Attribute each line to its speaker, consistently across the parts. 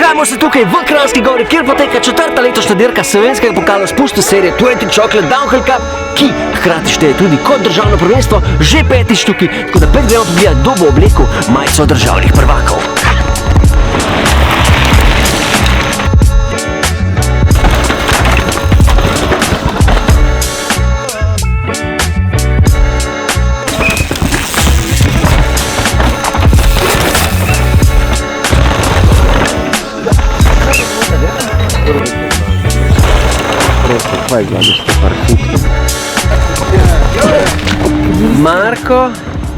Speaker 1: Nahajamo se tukaj v Kranjski Gori, kjer poteka 4. letošnja dirka slovenskega pokala spustu serije 20 Chocolate Downhill Cup, ki hkrati šteje tudi kot državno prvenstvo, že 5. tukaj, tako da pet gremo pogledati, kdo bo oblekel majico državnih prvakov. Marko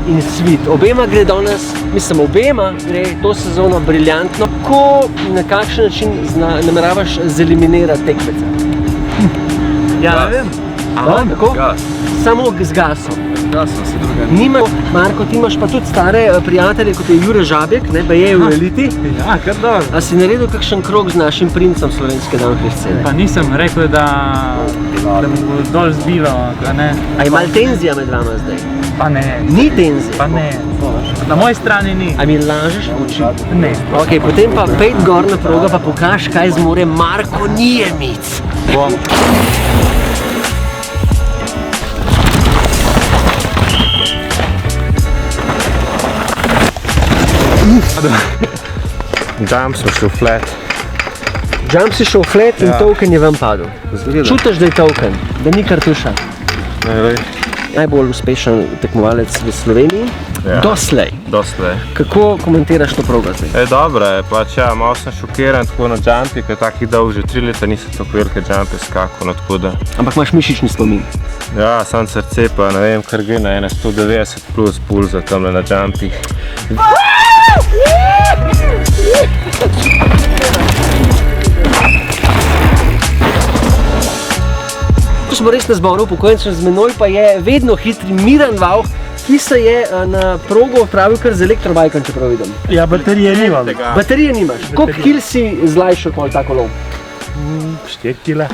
Speaker 1: in Svit, obema gre danes, mislim, obema gre to sezono briljantno. Kako, na kakšen način nameravaš zeliminirati tekmeca?
Speaker 2: Ja, ne vem.
Speaker 1: Aha, tako?
Speaker 2: Gas.
Speaker 1: Samo z gasom.
Speaker 2: Z gasom se druga.
Speaker 1: Marko, ti imaš pa tudi stare prijatelje, kot je Jure Žabjek, pa je v eliti.
Speaker 2: Ja, kar dobro.
Speaker 1: A si naredil kakšen krog z našim princem slovenske downhill scene?
Speaker 2: Pa nisem rekel, da me bo dol zbival, ne.
Speaker 1: A je malo tenzija med vama zdaj?
Speaker 2: Pa ne.
Speaker 1: Ni tenzije?
Speaker 2: Pa ne. Na moji strani ni.
Speaker 1: A mi lažeš oči?
Speaker 2: Ne.
Speaker 1: Ok, potem pa pejt gor na progo, pa pokaž, kaj zmore Marko Nijemic.
Speaker 2: Bom.
Speaker 3: Jump sem šel flat.
Speaker 1: Jump si šel flat in token je vam padel.
Speaker 3: Zgleda.
Speaker 1: Čutiš, da je token, da ni kartuša.
Speaker 3: Najlej.
Speaker 1: Najbolj uspešen tekmovalec v Sloveniji.
Speaker 3: Ja.
Speaker 1: Doslej. Kako komentiraš to progo zdaj?
Speaker 3: Dobro je, pač ja, malo sem šokiran tako na jumpi, ker takih dolg že 3 leta nisem tako velike jumpe skakal, tako da.
Speaker 1: Ampak imaš mišični spomin.
Speaker 3: Ja, sam srce pa ne vem, kar gre na 190 plus pulza tamle na jumpih.
Speaker 1: Tu smo res na zboru upokojencev, z menoj pa je vedno hitri Miran Vauh, ki se je na progo odpravil kar z elektrobajkom, čeprav vidim.
Speaker 2: Ja, baterije nimam.
Speaker 1: Baterije nimaš. Koliko kil si zlajšal pol tako lov?
Speaker 2: 4 kile.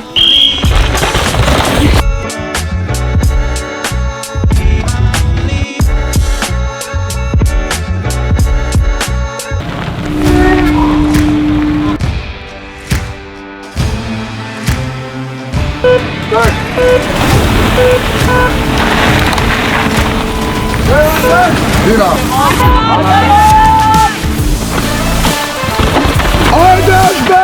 Speaker 4: Dina! Ajdež be!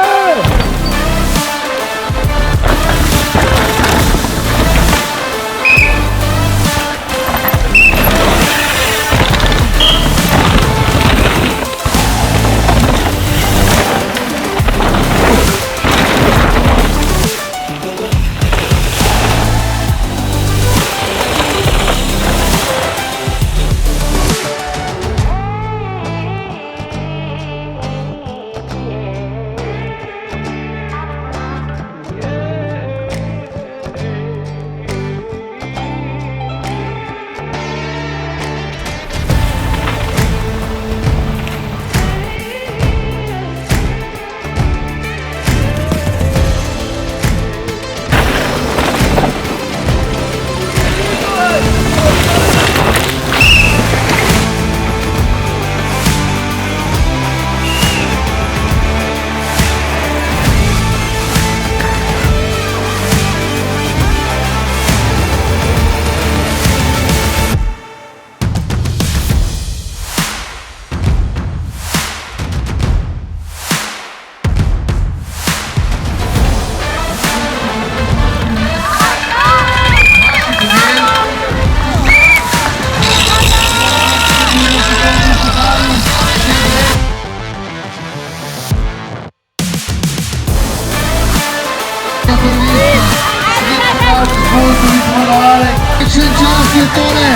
Speaker 4: Schittone,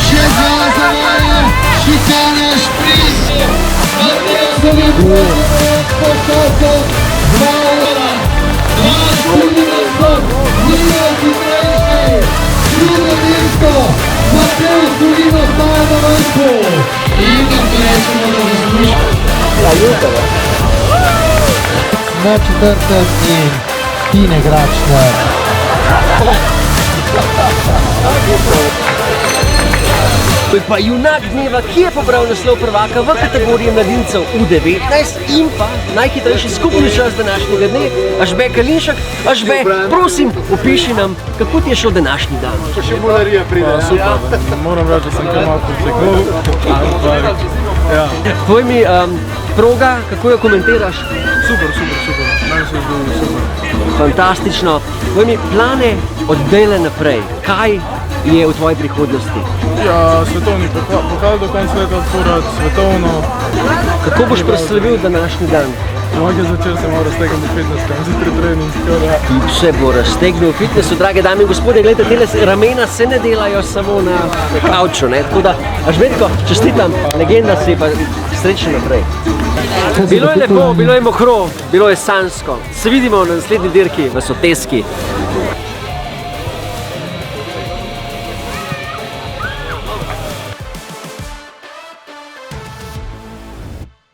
Speaker 4: scesa la Savoia, Schittone, sprint, spostato, Savoia, Giulio Disco, Matteo Sulino sta davanti, il campionato l'aiuto, na 4. dni Tine Gračner.
Speaker 1: To je pa junak dneva, ki je pobral naslov prvaka v kategoriji mladincev U19 in pa najhitrejši skupni čas današnjega dne, Ažbe Kalinšek. Ažbe, prosim, opiši nam, kako ti je šel današnji dan.
Speaker 2: Super, moram reči, da sem kar malo pričakoval. Ja.
Speaker 1: Povej mi, proga, kako jo komentiraš?
Speaker 2: Super. Meni se je zdelo super.
Speaker 1: Fantastično. Povej mi, plane od zdajle naprej, kaj je v tvoji prihodnosti?
Speaker 2: Ja, svetovni pokal do konca leta odprati, svetovno.
Speaker 1: Kako boš proslavil današnji dan?
Speaker 2: Noge začel sem malo raztegniti v fitness, kam zjutraj trening, skoraj.
Speaker 1: Se bo raztegnil v fitnessu, drage dame in gospodje, gledajte, tele ramena se ne delajo samo na kavču, ne? Tako da, Ažbetko, čestitam, legenda si, pa srečno naprej. Bilo je lepo, bilo je mokro, bilo je sanjsko. Se vidimo na naslednji dirki v Soteski.